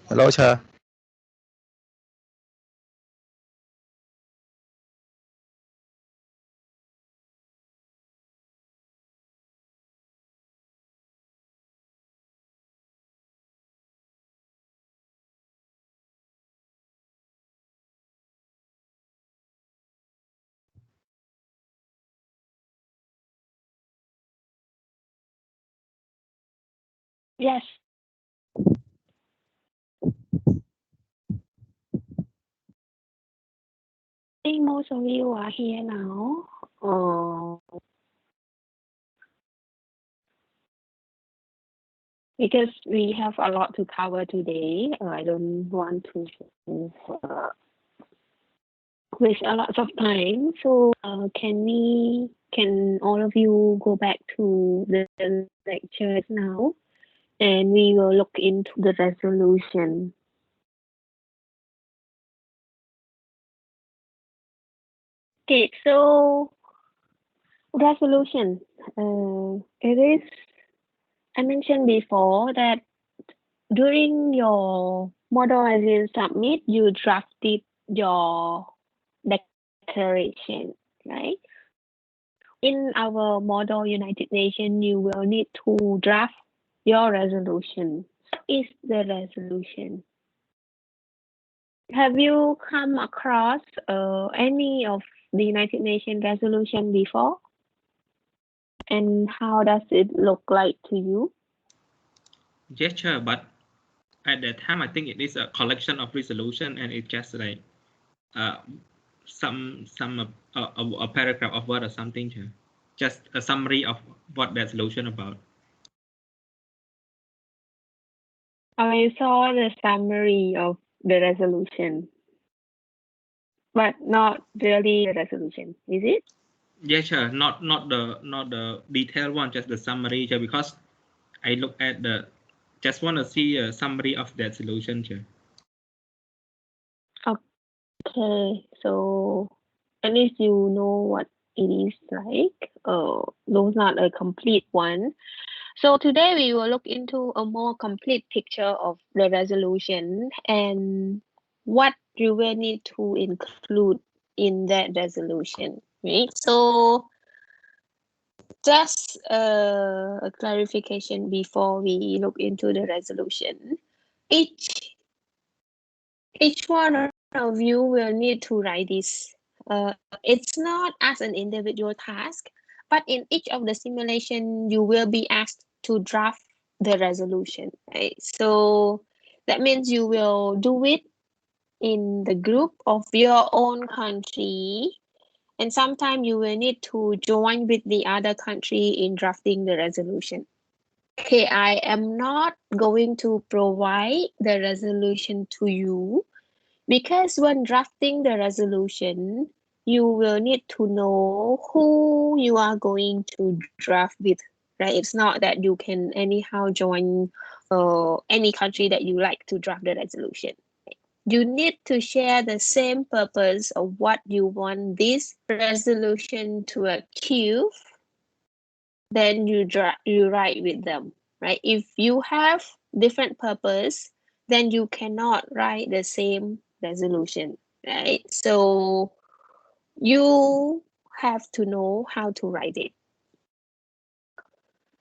Hello, Chair. Yes. I think most of you are here now. Because we have a lot to cover today. I don't want to uh, waste a lot of time. So can all of you go back to the lectures now, and we will look into the resolution. Okay, so resolution. It is. I mentioned before that during your model as in submit, you drafted your declaration, right? In our model United Nations, you will need to draft your resolution. What is the resolution? Have you come across any of the United Nations resolution before? And how does it look like to you? Yes, sure, but at that time, I think it is a collection of resolution, and it's just like some a paragraph of word or something, sure. Just a summary of what that resolution about. I saw the summary of the resolution, but not really the resolution, is it? Yes, sure. Not the detailed one, just the summary, sure. Because I look at the just want to see a summary of that solution, sure. Okay, so at least you know what it is like. Though not a complete one. So today we will look into a more complete picture of the resolution and what you will need to include in that resolution, right? So just a clarification before we look into the resolution. Each one of you will need to write this. It's not as an individual task, but in each of the simulation, you will be asked to draft the resolution, right? So that means you will do it in the group of your own country, and sometimes you will need to join with the other country in drafting the resolution. Okay, I am not going to provide the resolution to you because when drafting the resolution, you will need to know who you are going to draft with, right? It's not that you can anyhow join any country that you like to draft the resolution. You need to share the same purpose of what you want this resolution to achieve, then you write with them, right? If you have different purpose, then you cannot write the same resolution, right? So you have to know how to write it.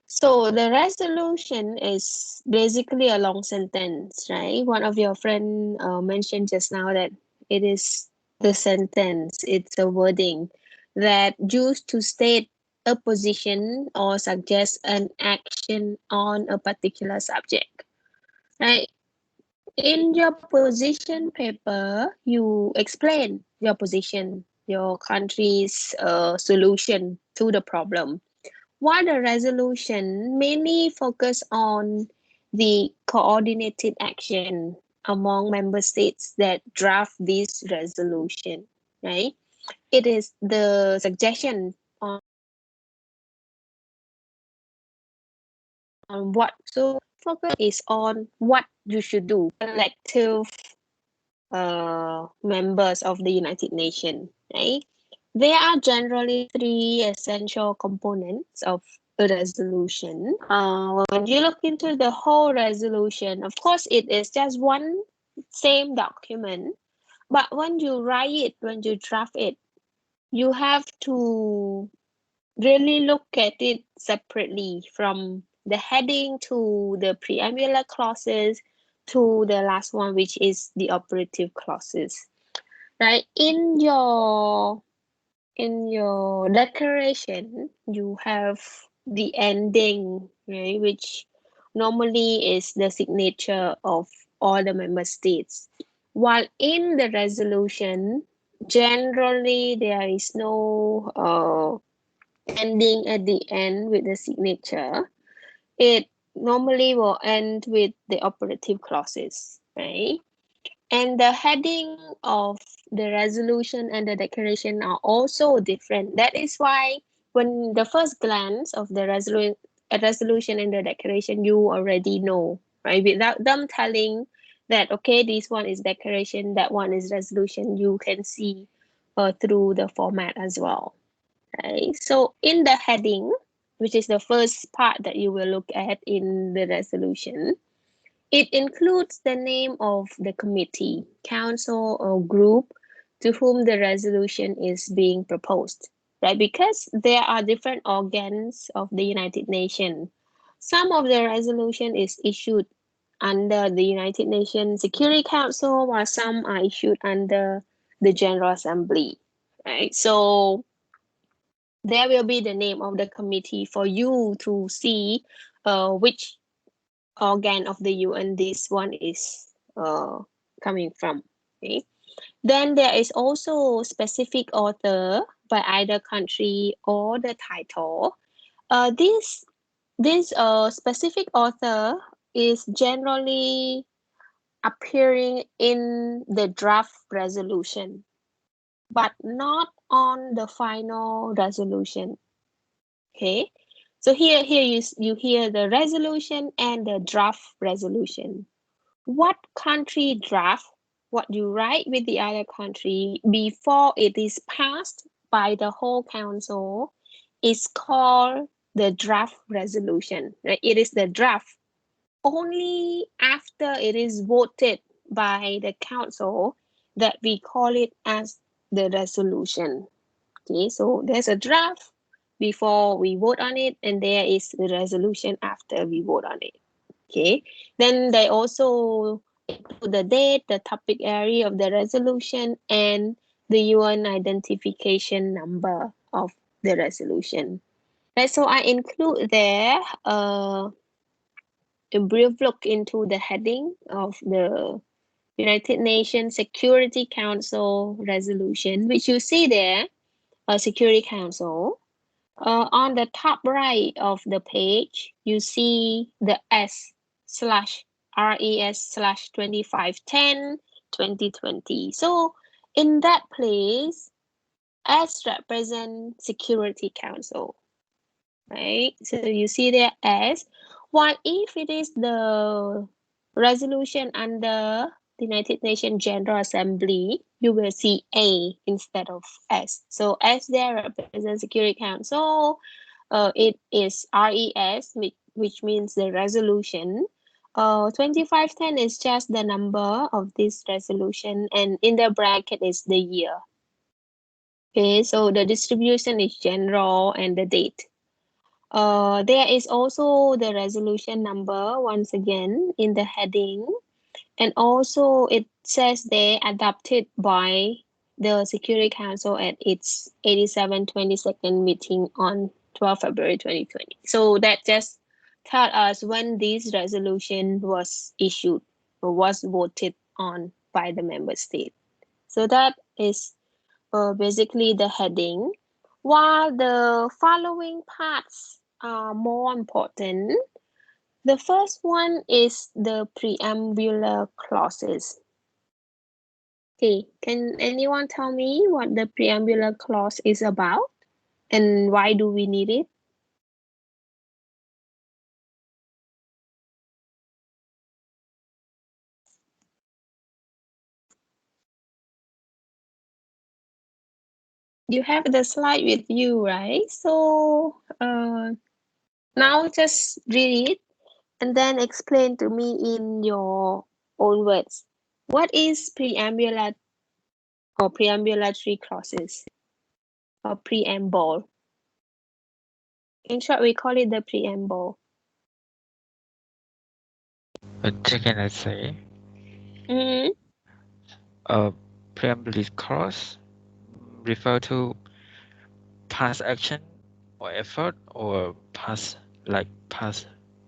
So the resolution is basically a long sentence, right? One of your friend mentioned just now that it is the sentence, it's a wording that used to state a position or suggest an action on a particular subject, right? In your position paper, you explain your position, your country's solution to the problem, while the resolution mainly focus on the coordinated action among member states that draft this resolution, right? It is the suggestion on what. So focus is on what you should do. Collective members of the United Nations, right? There are generally three essential components of a resolution. When you look into the whole resolution, of course, it is just one same document. But when you write it, when you draft it, you have to really look at it separately from the heading to the preambular clauses to the last one, which is the operative clauses. Right? In your declaration, you have the ending, right, which normally is the signature of all the member states. While in the resolution, generally there is no ending at the end with the signature. It normally will end with the operative clauses, right? And the heading of the resolution and the declaration are also different. That is why when the first glance of the resolution and the declaration, you already know, right? Without them telling that, okay, this one is declaration, that one is resolution, you can see through the format as well, right? So in the heading, which is the first part that you will look at in the resolution, it includes the name of the committee, council, or group to whom the resolution is being proposed, right? Because there are different organs of the United Nations. Some of the resolution is issued under the United Nations Security Council, while some are issued under the General Assembly, right? So there will be the name of the committee for you to see which organ of the UN this one is coming from. Okay. Then there is also specific author by either country or the title. This specific author is generally appearing in the draft resolution, but not on the final resolution. Okay. So here you hear the resolution and the draft resolution. What country draft what you write with the other country before it is passed by the whole council is called the draft resolution, right? It is the draft. Only after it is voted by the council that we call it as the resolution. Okay, so there's a draft before we vote on it, and there is the resolution after we vote on it. Okay, then they also include the date, the topic area of the resolution, and the UN identification number of the resolution. Right, so I include there a brief look into the heading of the United Nations Security Council resolution, which you see there, Security Council. On the top right of the page, you see the S slash RES slash 2510 2020. So in that place, S represents Security Council, right? So you see there S. While if it is the resolution under the United Nations General Assembly, you will see A instead of S. So S there represents Security Council. It is RES, which means the resolution. 2510 is just the number of this resolution, and in the bracket is the year. Okay, so the distribution is general and the date. There is also the resolution number once again in the heading, and also it says they adopted by the Security Council at its 87 22nd meeting on 12 February 2020. So that just tell us when this resolution was issued or was voted on by the member state. So that is basically the heading, while the following parts are more important. The first one is the preambular clauses. Okay, can anyone tell me what the preambular clause is about and why do we need it? You have the slide with you, right? So Now just read it and then explain to me in your own words. What is preambulatory or preambulatory clauses or preamble? In short, we call it the preamble. What can I say? Mm-hmm. A preamble clause refer to past action or effort or past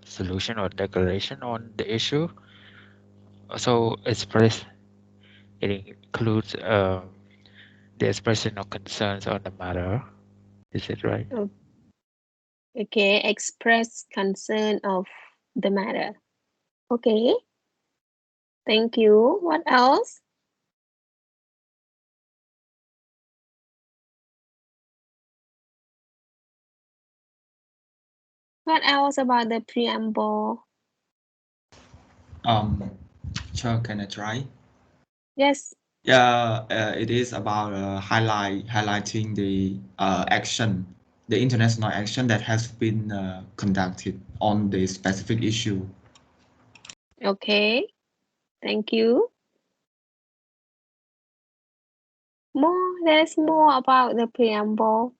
solution or declaration on the issue. So express it includes the expression of concerns on the matter. Is it right? Okay, express concern of the matter. Okay, thank you. What else? What else about the preamble? Um, sure, can I try? Yes. Yeah, it is about highlighting the action, the international action that has been conducted on the specific issue. Okay, thank you. There's more about the preamble.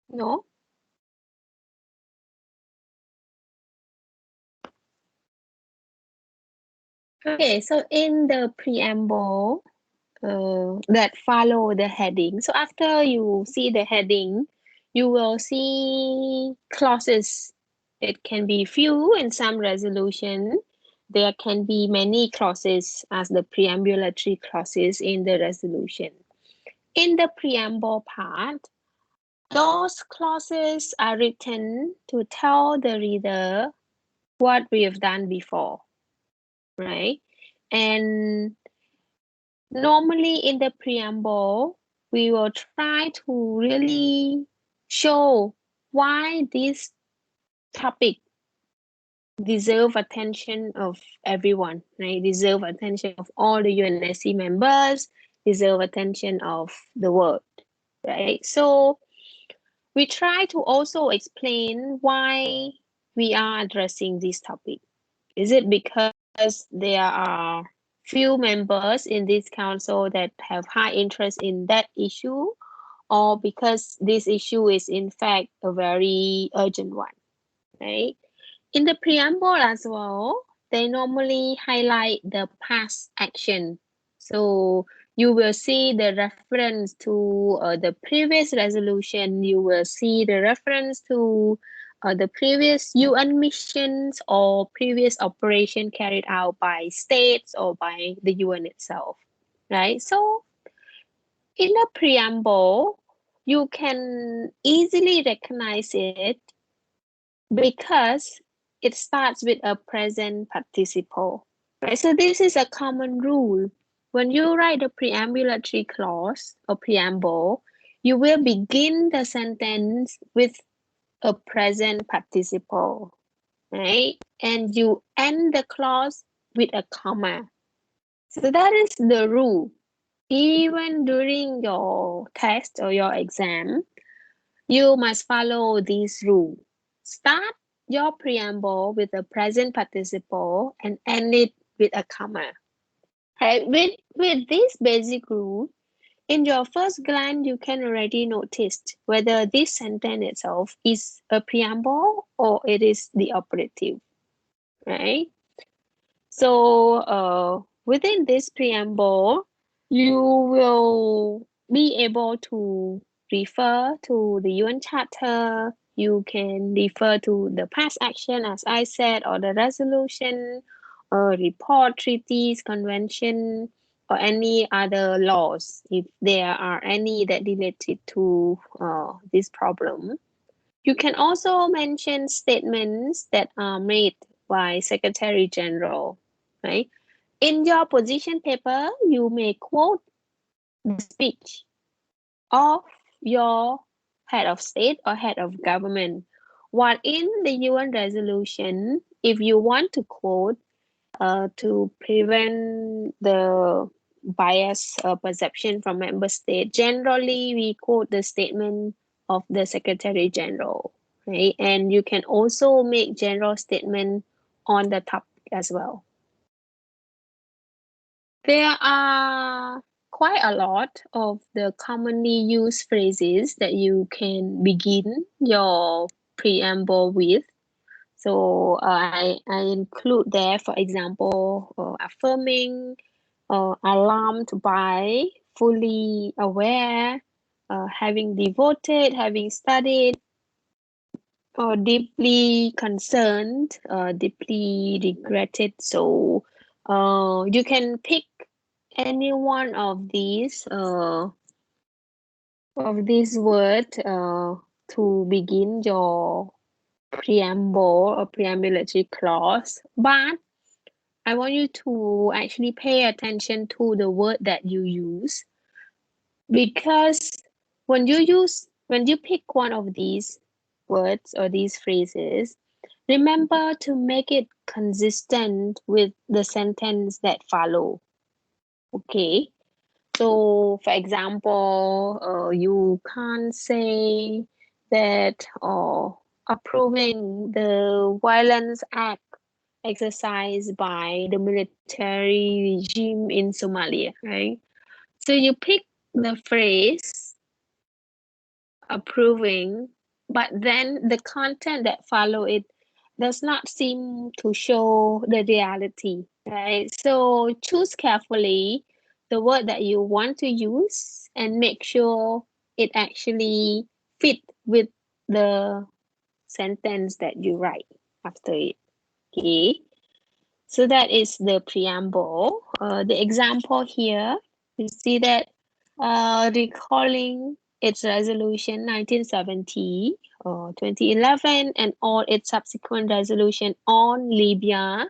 No? Okay, so in the preamble that follow the heading, so after you see the heading, you will see clauses. It can be few in some resolution. There can be many clauses as the preambulatory clauses in the resolution. In the preamble part, those clauses are written to tell the reader what we have done before, right? And normally in the preamble, we will try to really show why this topic deserve attention of everyone, right? Deserve attention of all the UNSC members, deserve attention of the world, right? So we try to also explain why we are addressing this topic. Is it because there are few members in this council that have high interest in that issue, or because this issue is in fact a very urgent one, right? In the preamble as well, they normally highlight the past action. So you will see the reference to the previous resolution, you will see the reference to the previous UN missions or previous operation carried out by states or by the UN itself, right? So in the preamble, you can easily recognize it because it starts with a present participle, right? So this is a common rule. When you write a preambulatory clause or preamble, you will begin the sentence with a present participle, right? And you end the clause with a comma. So that is the rule. Even during your test or your exam, you must follow this rule. Start your preamble with a present participle and end it with a comma. Right? With this basic rule, in your first glance, you can already notice whether this sentence itself is a preamble or it is the operative, right? So within this preamble, you will be able to refer to the UN Charter. You can refer to the past action, as I said, or the resolution, or report, treaties, convention, or any other laws, if there are any that related to this problem. You can also mention statements that are made by Secretary General, right? In your position paper, you may quote the speech of your head of state or head of government. While in the UN resolution, if you want to quote to prevent the bias perception from member state, generally we quote the statement of the Secretary General, right? And you can also make general statement on the topic as well. There are quite a lot of the commonly used phrases that you can begin your preamble with. So I include there, for example, affirming, alarmed by, fully aware, having devoted, having studied, or deeply concerned, deeply regretted. So you can pick any one of these words to begin your preamble or preambulatory clause, but I want you to actually pay attention to the word that you use, because when you pick one of these words or these phrases, remember to make it consistent with the sentence that follow. Okay, so for example, you can't say that approving the violence act exercised by the military regime in Somalia, right? So you pick the phrase approving, but then the content that follow it does not seem to show the reality, right? So choose carefully the word that you want to use and make sure it actually fit with the sentence that you write after it. Okay, so that is the preamble. The example here, you see that recalling its resolution 1970 or 2011 and all its subsequent resolution on Libya,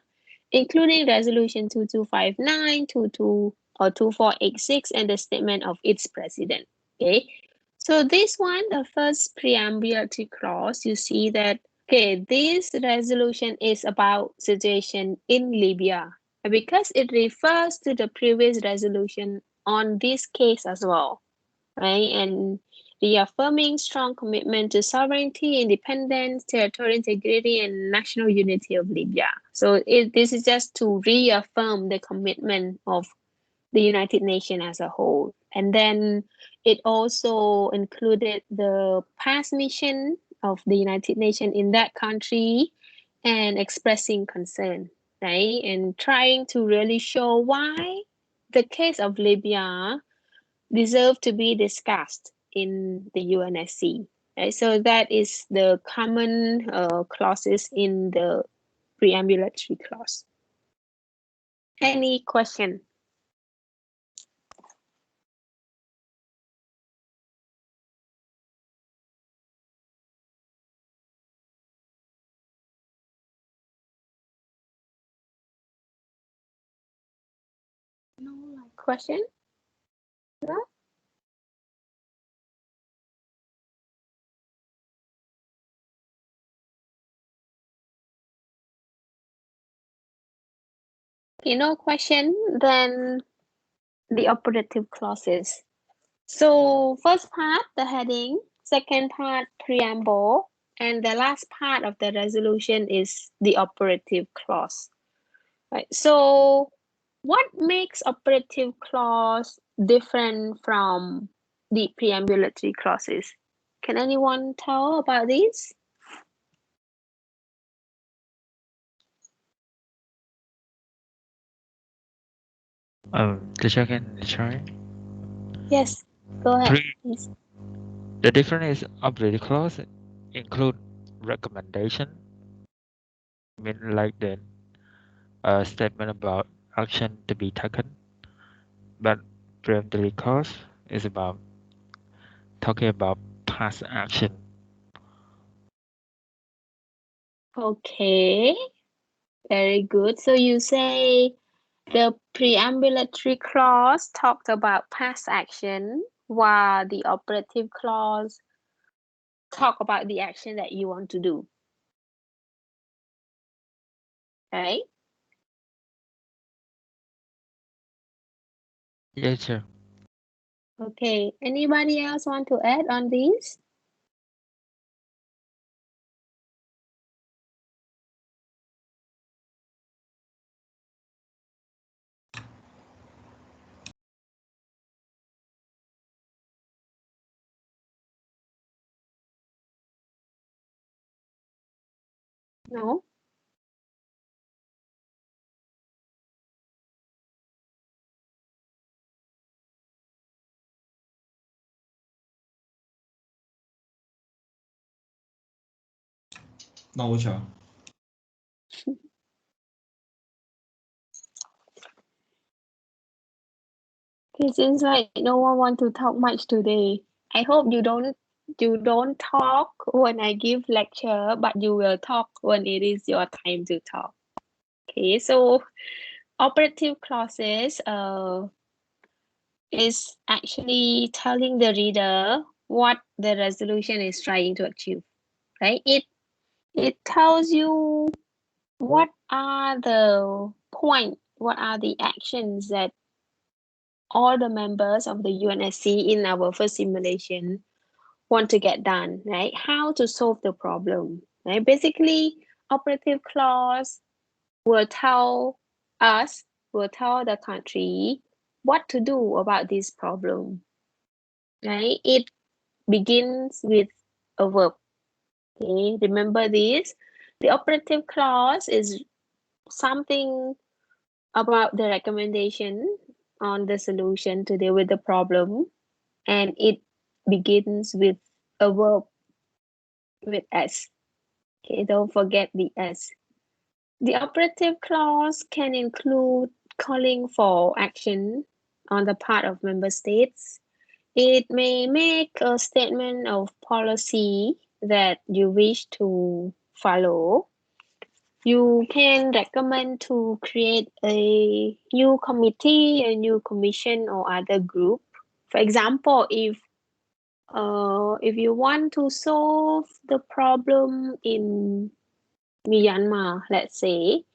including resolution 2259, 22 or 2486 and the statement of its president. Okay, so this one, the first preambulatory clause, you see that okay, this resolution is about situation in Libya because it refers to the previous resolution on this case as well, right? And reaffirming strong commitment to sovereignty, independence, territorial integrity, and national unity of Libya. So this is just to reaffirm the commitment of the United Nations as a whole. And then it also included the past mission of the United Nations in that country and expressing concern, right? And trying to really show why the case of Libya deserve to be discussed in the UNSC. Right? So that is the common clauses in the preambulatory clause. Any question? No question? No? Okay, no question, then the operative clauses. So first part, the heading, second part, preamble, and the last part of the resolution is the operative clause. Right. So what makes operative clause different from the preambulatory clauses? Can anyone tell about this? Teacher can try. Yes, go ahead, Pre please. The difference of the clause include recommendation, mean like the statement about action to be taken, but preemptory clause is about talking about past action. Okay, very good. So you say the preambulatory clause talked about past action, while the operative clause talk about the action that you want to do. Right? Yes, sir. Okay. Anybody else want to add on this? No? No, sure. It seems like no one want to talk much today. I hope you don't talk when I give lecture, but you will talk when it is your time to talk. Okay, so operative clauses is actually telling the reader what the resolution is trying to achieve, right? It tells you what are the what are the actions that all the members of the UNSC in our first simulation want to get done, right? How to solve the problem, right? Basically, operative clause will tell us, will tell the country what to do about this problem, right? It begins with a verb. Okay, remember this. The operative clause is something about the recommendation on the solution to deal with the problem, and it begins with a verb with S. Okay, don't forget the S. The operative clause can include calling for action on the part of member states. It may make a statement of policy that you wish to follow. You can recommend to create a new committee, a new commission, or other group. For example, if you want to solve the problem in Myanmar, let's say,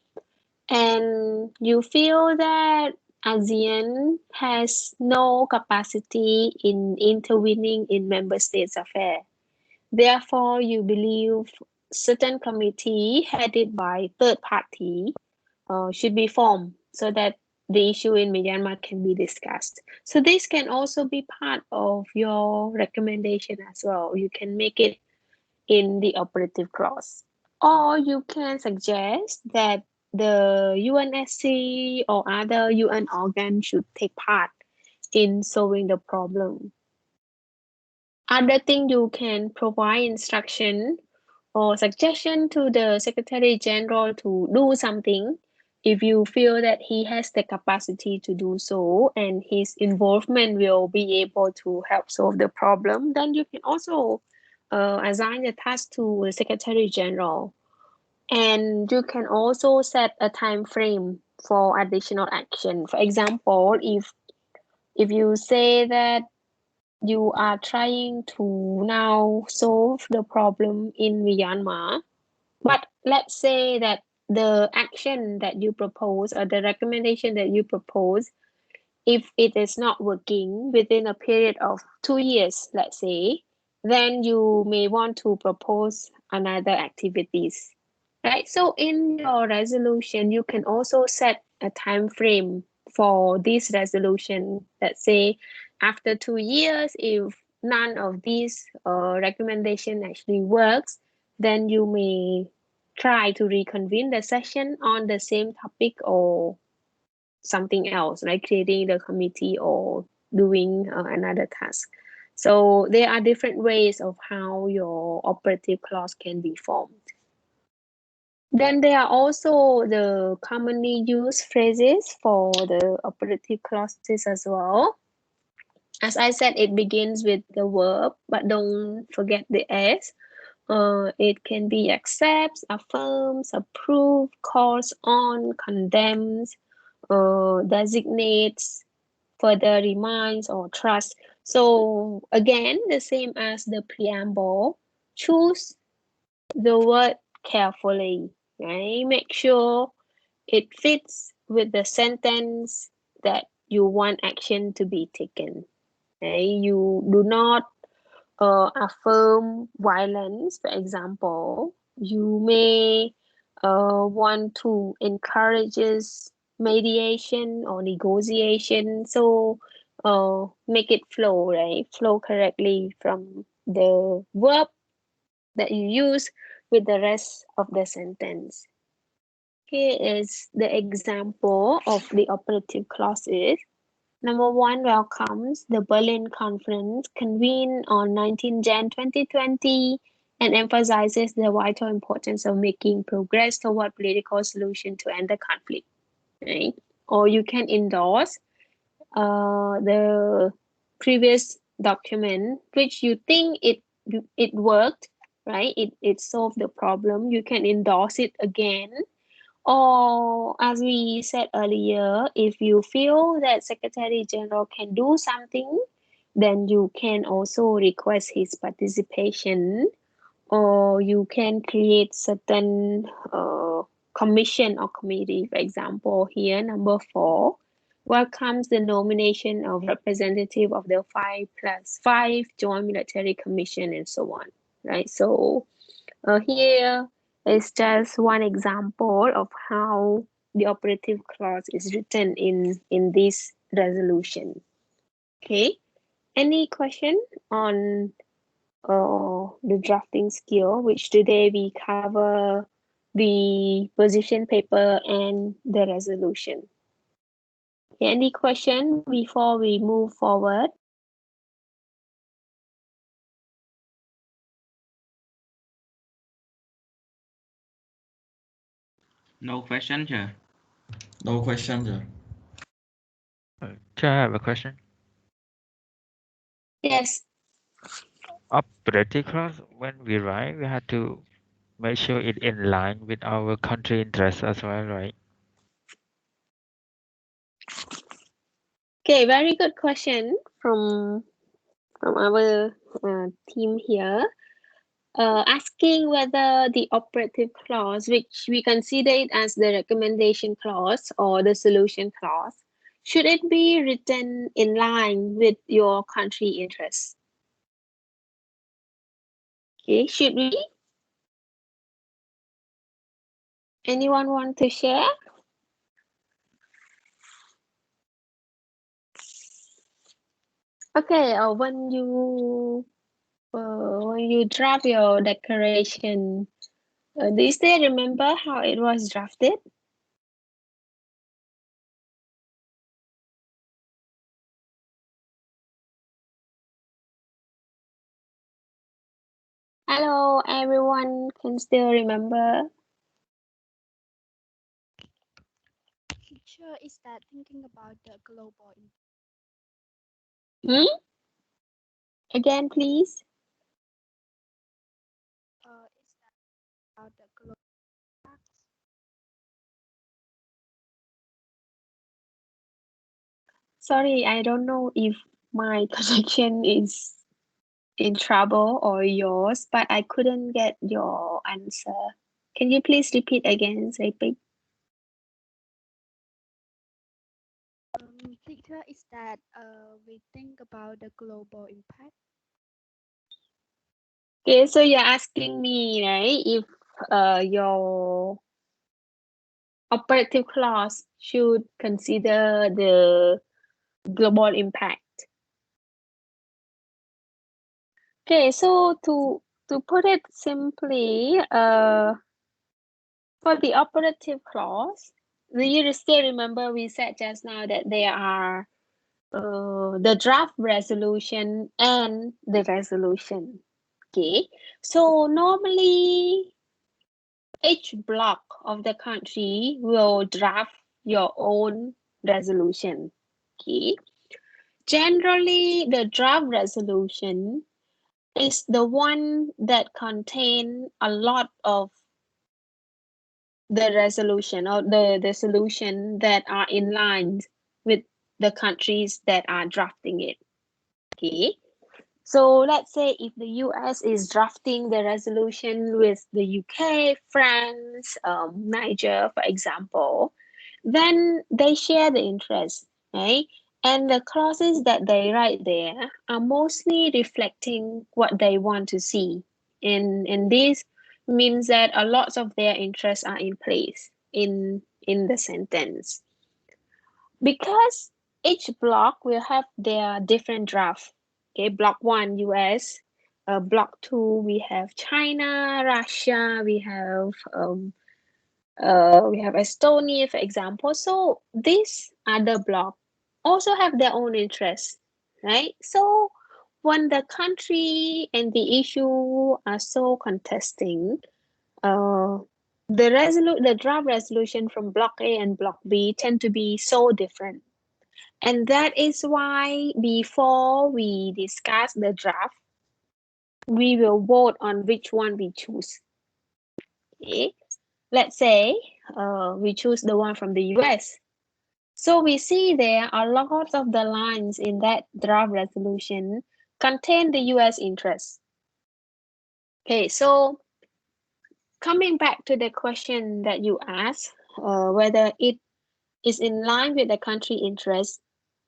and you feel that ASEAN has no capacity in intervening in member states' affairs. Therefore, you believe certain committee headed by third party should be formed so that the issue in Myanmar can be discussed. So this can also be part of your recommendation as well. You can make it in the operative clause. Or you can suggest that the UNSC or other UN organ should take part in solving the problem. Other thing, you can provide instruction or suggestion to the Secretary General to do something if you feel that he has the capacity to do so and his involvement will be able to help solve the problem, then you can also assign the task to the Secretary General. And you can also set a time frame for additional action. For example, if you say that you are trying to now solve the problem in Myanmar, but let's say that the action that you propose or the recommendation that you propose, if it is not working within a period of 2 years, let's say, then you may want to propose another activities, right? So in your resolution, you can also set a time frame for this resolution. Let's say after 2 years, if none of these recommendation actually works, then you may try to reconvene the session on the same topic or something else, like creating the committee or doing another task. So there are different ways of how your operative clause can be formed. Then there are also the commonly used phrases for the operative clauses as well. As I said, it begins with the verb, but don't forget the S. It can be accepts, affirms, approve, calls on, condemns, designates, further reminds or trust. So again, the same as the preamble, choose the word carefully, right? Make sure it fits with the sentence that you want action to be taken. Okay? You do not affirm violence, for example. You may want to encourage mediation or negotiation. So make it flow, right? Flow correctly from the verb that you use with the rest of the sentence. Here is the example of the operative clauses. Number one welcomes the Berlin Conference convened on 19 Jan 2020 and emphasizes the vital importance of making progress toward political solution to end the conflict. Right? Or you can endorse the previous document which you think it worked, right? It solved the problem. You can endorse it again, or as we said earlier, if you feel that Secretary General can do something, then you can also request his participation, or you can create certain commission or committee. For example, here number 4 welcomes the nomination of representative of the 5+5 Joint Military Commission and so on. Right. So here is just one example of how the operative clause is written in this resolution. Okay. Any question on the drafting skill, which today we cover the position paper and the resolution. Any question before we move forward? No question, sir. No question, sir. Chair, I have a question. Yes. Operative clause, when we write, we have to make sure it in line with our country interests as well, right? Okay, very good question from our team here. Asking whether the operative clause, which we consider it as the recommendation clause or the solution clause, should it be written in line with your country interests? Okay, should we? Anyone want to share? Okay, when you draft your declaration, do you still remember how it was drafted? Hello, everyone can still remember? Teacher, is that thinking about the global Hmm? Again, please. is that about the global impacts? Sorry, I don't know if my connection is in trouble or yours, but I couldn't get your answer. Can you please repeat again, Repeat? Teacher, is that we think about the global impact? Okay, so you're asking me, right, if your operative clause should consider the global impact. Okay, so to put it simply, for the operative clause, do you still remember we said just now that there are the draft resolution and the resolution. Okay, so normally each block of the country will draft your own resolution. Okay, generally the draft resolution is the one that contain a lot of the resolution or the solution that are in line with the countries that are drafting it. Okay. So let's say if the US is drafting the resolution with the UK, France, Niger, for example, then they share the interest, right? And the clauses that they write there are mostly reflecting what they want to see. And this means that a lot of their interests are in place in the sentence. Because each block will have their different draft. Okay, block 1 US, block 2 we have China, Russia, we have Estonia, for example. So these other block also have their own interests, right? So when the country and the issue are so contesting, uh, the draft resolution from block A and block B tend to be so different. And that is why before we discuss the draft, we will vote on which one we choose. Okay, let's say we choose the one from the US. So we see there are lots of the lines in that draft resolution contain the US interests. Okay, so coming back to the question that you asked, whether it is in line with the country interest,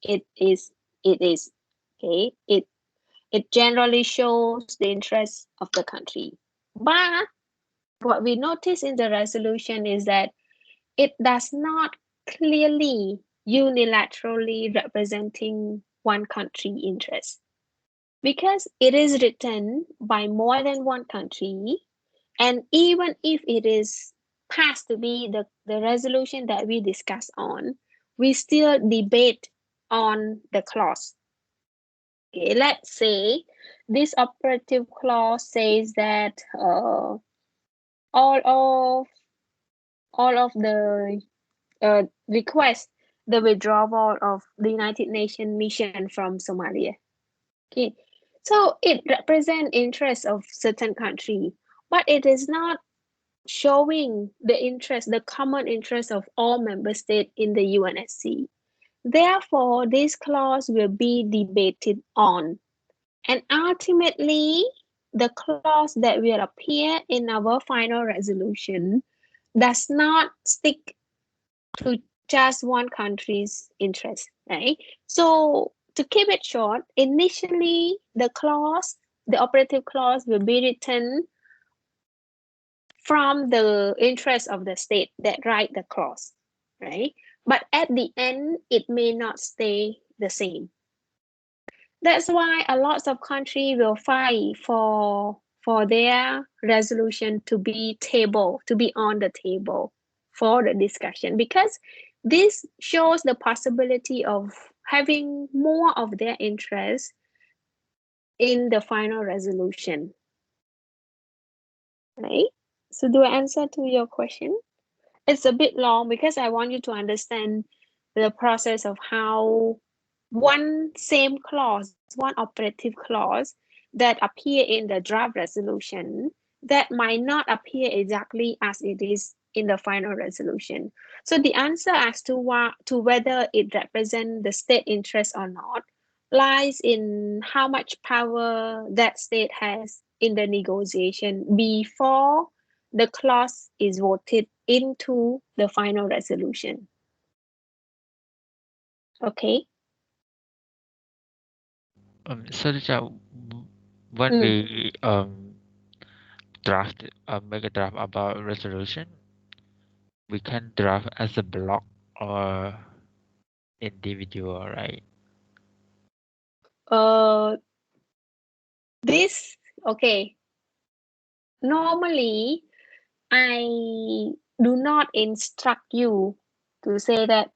it is. It is. Okay, it generally shows the interests of the country. But what we notice in the resolution is that it does not clearly unilaterally representing one country interest because it is written by more than one country, and even if it is passed to be the resolution that we discuss on, we still debate on the clause. Okay, let's say this operative clause says that all of all of the request the withdrawal of the United Nations mission from Somalia. Okay, so it represents interests of certain country, but it is not showing the interest, the common interest of all member states in the UNSC. Therefore, this clause will be debated on. And ultimately, the clause that will appear in our final resolution does not stick to just one country's interest, right? So to keep it short, initially the operative clause will be written from the interest of the state that write the clause, right? But at the end, it may not stay the same. That's why a lot of countries will fight for their resolution to be on the table for the discussion, because this shows the possibility of having more of their interest in the final resolution, right? So do I answer to your question? It's a bit long because I want you to understand the process of how one same clause, one operative clause that appear in the draft resolution that might not appear exactly as it is in the final resolution. So the answer as to whether it represents the state interest or not lies in how much power that state has in the negotiation before the clause is voted into the final resolution. Okay. So when we draft make a draft about resolution, we can draft as a block or individual, right? This okay. Normally, I do not instruct you to say that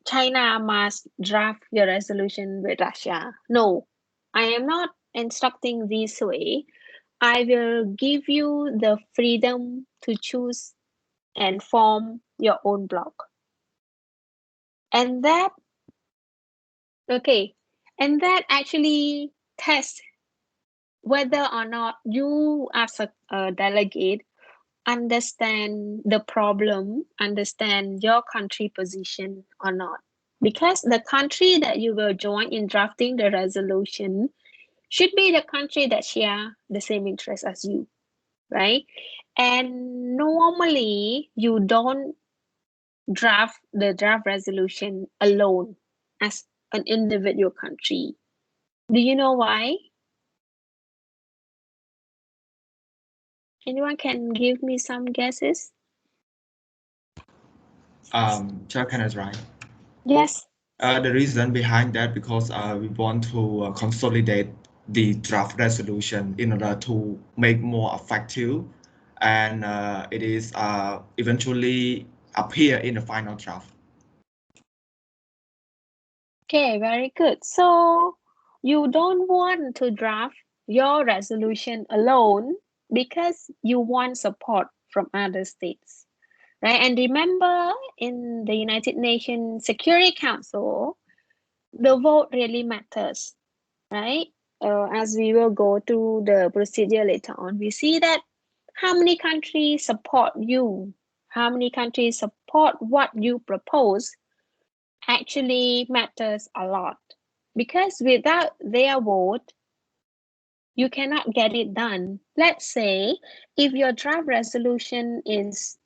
China must draft your resolution with Russia. No, I am not instructing this way. I will give you the freedom to choose and form your own block. And that, okay, and that actually tests whether or not you as a delegate understand the problem, understand your country position or not. because the country that you will join in drafting the resolution should be the country that share the same interest as you, right? And normally you don't draft the draft resolution alone as an individual country. Do you know why? Anyone can give me some guesses? Chair, can I try? Yes. The reason behind that because we want to consolidate the draft resolution in order to make more effective, and it is eventually appear in the final draft. Okay, very good. So you don't want to draft your resolution alone because you want support from other states, right? And remember, in the United Nations Security Council, the vote really matters, right? As we will go through the procedure later on, we see that how many countries support you, how many countries support what you propose actually matters a lot. Because without their vote, you cannot get it done. Let's say if your draft resolution is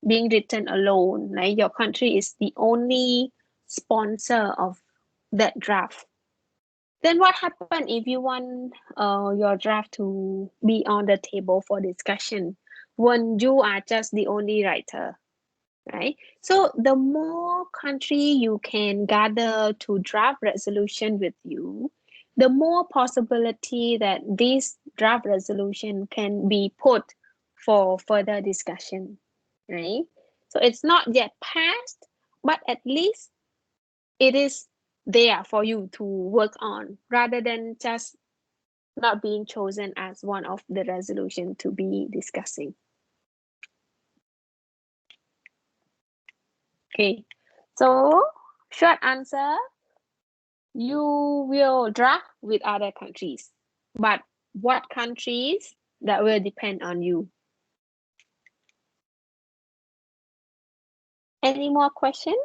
being written alone, right? Your country is the only sponsor of that draft. Then what happens if you want your draft to be on the table for discussion when you are just the only writer, right? So the more country you can gather to draft resolution with you, the more possibility that this draft resolution can be put for further discussion, right? So it's not yet passed, but at least it is there for you to work on rather than just not being chosen as one of the resolution to be discussing. Okay, so short answer, you will draft with other countries, but what countries, that will depend on you. Any more questions?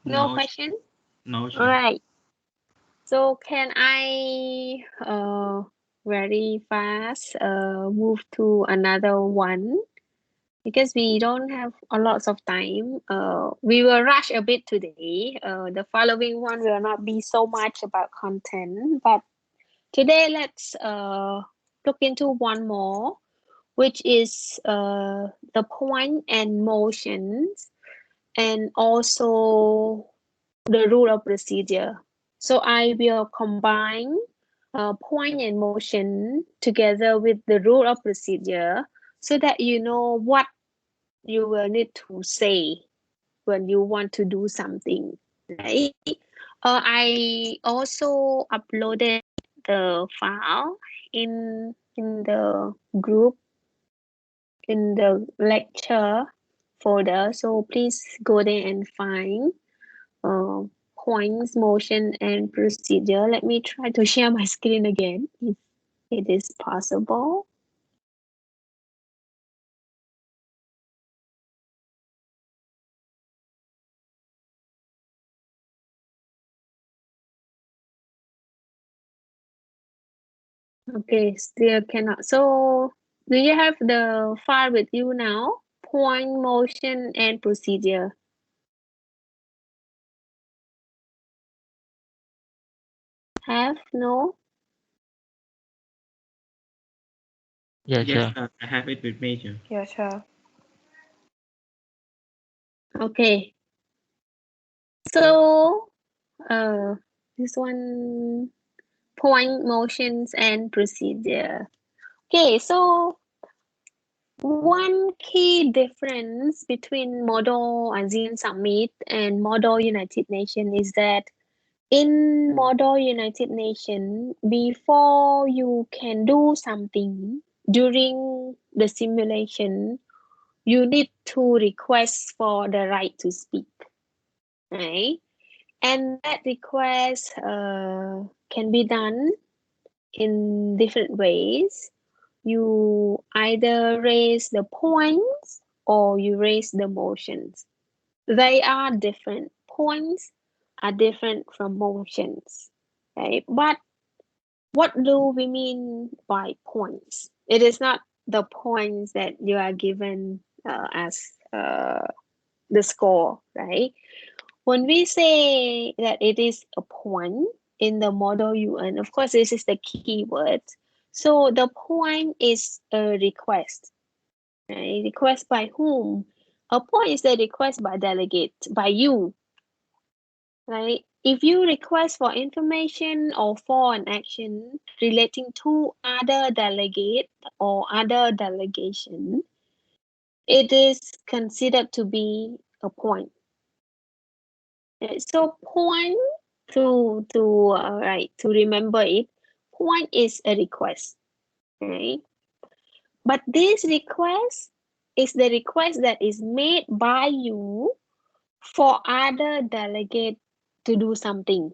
No question? No, All Chair. right. So can I very fast move to another one? Because we don't have a lot of time. We will rush a bit today. The following one will not be so much about content, but today let's look into one more, which is the point and motions, and also the rule of procedure. So I will combine point and motion together with the rule of procedure so that you know what you will need to say when you want to do something, right? I also uploaded the file in the group in the lecture folder, so please go there and find uh, points, motion, and procedure. Let me try to share my screen again if it is possible. Okay, still cannot. So, do you have the file with you now? Point, motion, and procedure. Have? No? Yes, Yes, sir. I have it with me, Chair. Yes, sir. Okay. So, this one, point, motions, and procedure. Okay, so one key difference between Model ASEAN Summit and Model United Nations is that in Model United Nations, before you can do something during the simulation, you need to request for the right to speak. right? And that request can be done in different ways. You either raise the points or you raise the motions. They are different. Points are different from motions, right? But what do we mean by points? It is not the points that you are given as the score, right? When we say that it is a point in the model UN, of course, this is the keyword. So the point is a request, right? Request by whom? A point is the request by delegate, by you, right? If you request for information or for an action relating to other delegate or other delegation, it is considered to be a point. So point to remember it, point is a request, right? But this request is the request that is made by you for other delegate to do something.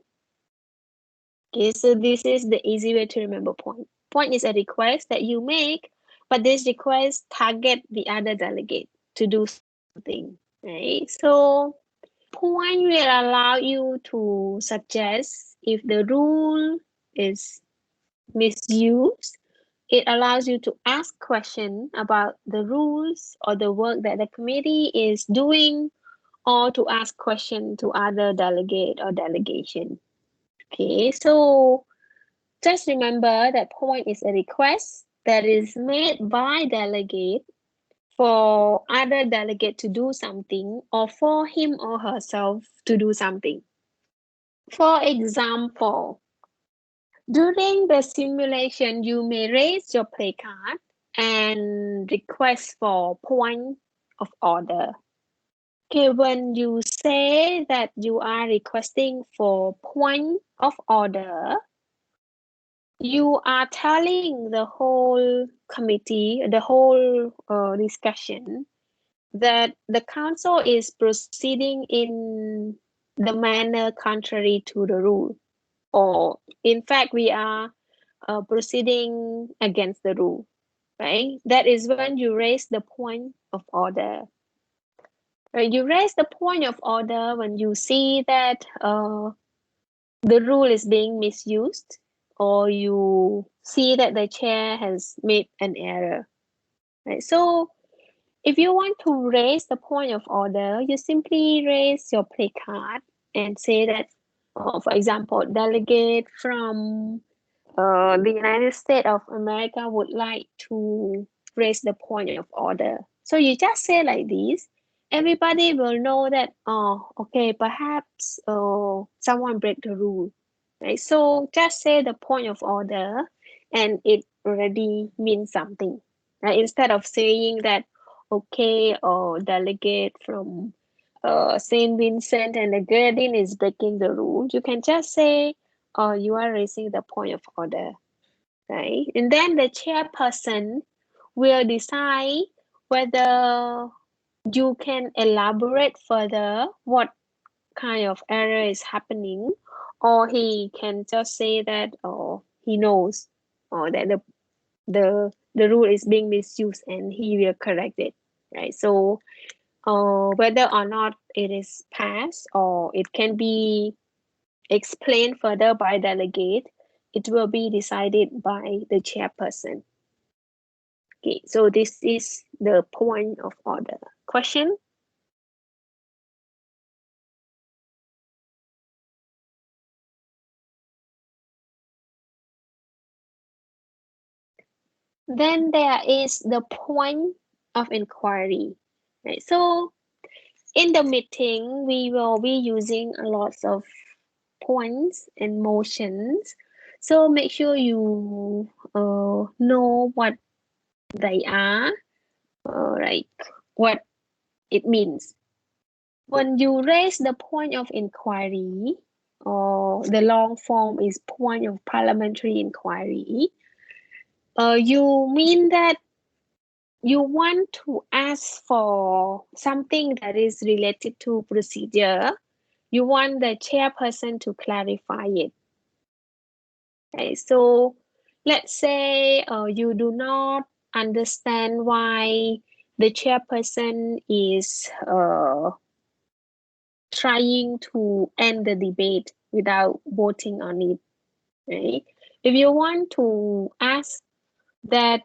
Okay, so this is the easy way to remember point. Point is a request that you make, but this request target the other delegate to do something, right? So point will allow you to suggest if the rule is misused. It allows you to ask questions about the rules or the work that the committee is doing, or to ask questions to other delegate or delegation. Okay, so just remember that point is a request that is made by delegate for other delegate to do something or for him or herself to do something. For example, during the simulation, you may raise your play card and request for point of order. Okay, when you say that you are requesting for point of order, you are telling the whole committee, the whole discussion, that the council is proceeding in the manner contrary to the rule, or in fact, we are proceeding against the rule, right? That is when you raise the point of order. Right? You raise the point of order when you see that the rule is being misused, or you see that the chair has made an error, right? So if you want to raise the point of order, you simply raise your play card and say that, for example, delegate from the United States of America would like to raise the point of order. So you just say like this. Everybody will know that, oh, okay, perhaps someone break the rule, right? So just say the point of order and it already means something, right? Instead of saying that, okay, delegate from Saint Vincent and the Grenadines is breaking the rule, you can just say, you are raising the point of order, right? And then the chairperson will decide whether you can elaborate further what kind of error is happening, or he can just say that, he knows, or that the rule is being misused and he will correct it, right? So whether or not it is passed or it can be explained further by delegate, it will be decided by the chairperson. Okay, so this is the point of order. Question? Then there is the point of inquiry. Right? So in the meeting, we will be using a lot of points and motions. So make sure you know what they are, right? What it means. When you raise the point of inquiry, or the long form is point of parliamentary inquiry, you mean that you want to ask for something that is related to procedure, You want the chairperson to clarify it. Okay, so let's say you do not understand why the chairperson is trying to end the debate without voting on it. Right? If you want to ask that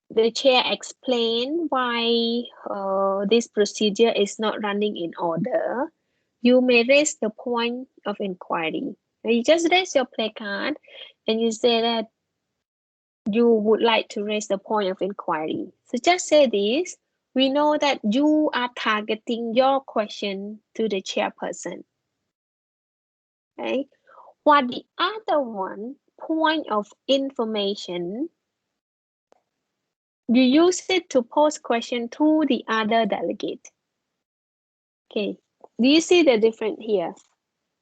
the chair explain why this procedure is not running in order, you may raise the point of inquiry. You just raise your placard and you say that you would like to raise the point of inquiry. So just say this. We know that you are targeting your question to the chairperson. Okay. What the other one, point of information, you use it to pose question to the other delegate. Okay, do you see the difference here?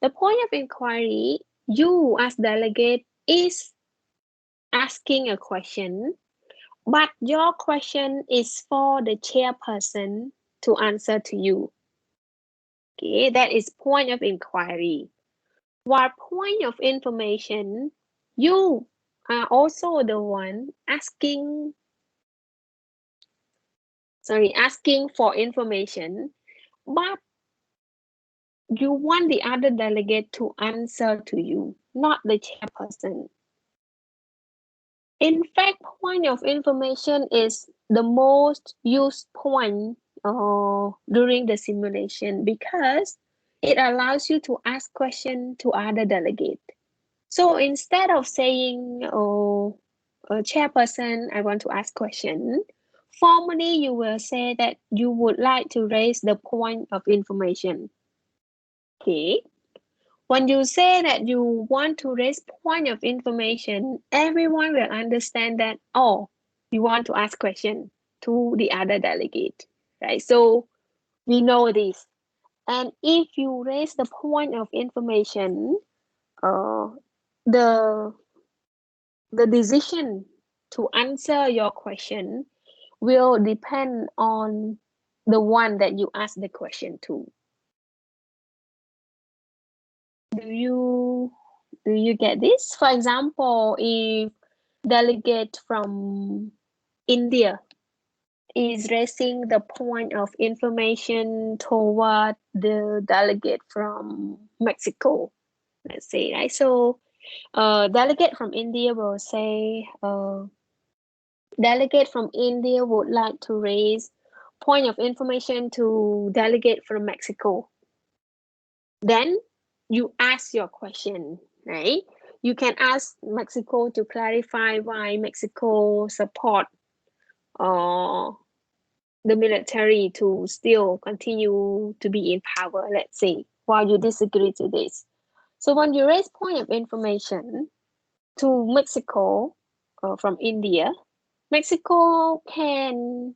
The point of inquiry, you as delegate is asking a question, but your question is for the chairperson to answer to you. Okay, that is point of inquiry. While point of information, you are also the one asking for information, but you want the other delegate to answer to you, not the chairperson. In fact, point of information is the most used point during the simulation because it allows you to ask questions to other delegate. So instead of saying, chairperson, I want to ask question, formally you will say that you would like to raise the point of information. Okay. When you say that you want to raise point of information, everyone will understand that, oh, you want to ask question to the other delegate, right? So we know this. And if you raise the point of information, the decision to answer your question will depend on the one that you ask the question to. Do you get this? For example, if delegate from India is raising the point of information toward the delegate from Mexico, let's say, right? So delegate from India will say, delegate from India would like to raise point of information to delegate from Mexico. Then you ask your question, right? You can ask Mexico to clarify why Mexico support the military to still continue to be in power, let's say, while you disagree to this. So when you raise point of information to Mexico from India, Mexico can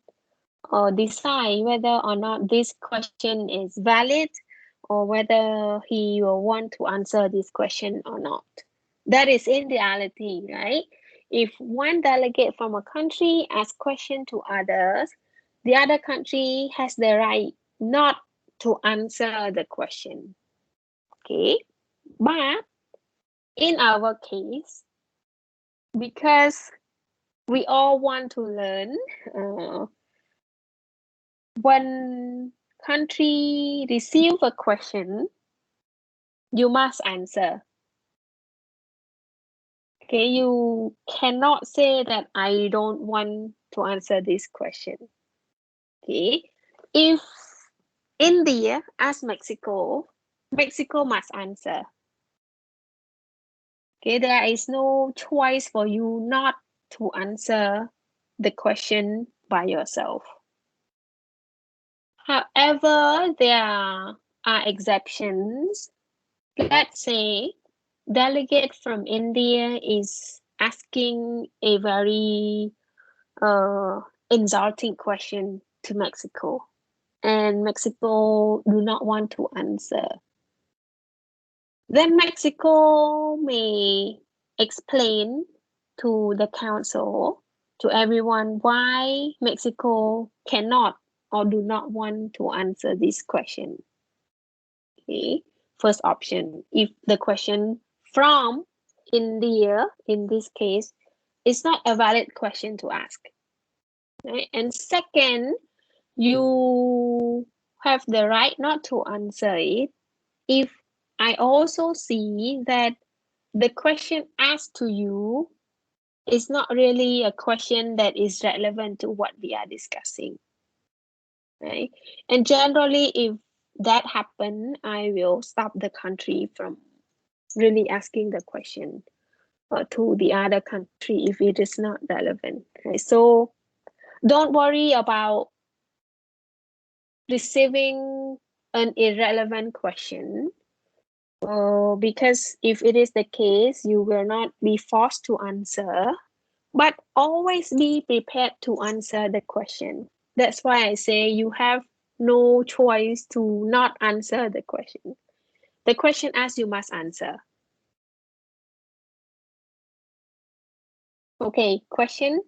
decide whether or not this question is valid or whether he will want to answer this question or not. That is in reality, right? If one delegate from a country asks question to others, the other country has the right not to answer the question. Okay, but in our case, because we all want to learn, when country receive a question, you must answer. Okay, you cannot say that I don't want to answer this question. Okay, if India asks Mexico, Mexico must answer. Okay, there is no choice for you not to answer the question by yourself. However, there are exceptions. Let's say delegate from India is asking a very insulting question to Mexico, and Mexico do not want to answer. Then Mexico may explain to the council, to everyone, why Mexico cannot or do not want to answer this question. Okay. first option. If the question from India, in this case, is not a valid question to ask. Right? And second, you have the right not to answer it if I also see that the question asked to you is not really a question that is relevant to what we are discussing. Right? And generally, if that happen, I will stop the country from really asking the question to the other country if it is not relevant. Right? So don't worry about receiving an irrelevant question, because if it is the case, you will not be forced to answer, but always be prepared to answer the question. That's why I say you have no choice to not answer the question. The question asked, you must answer. Okay, question?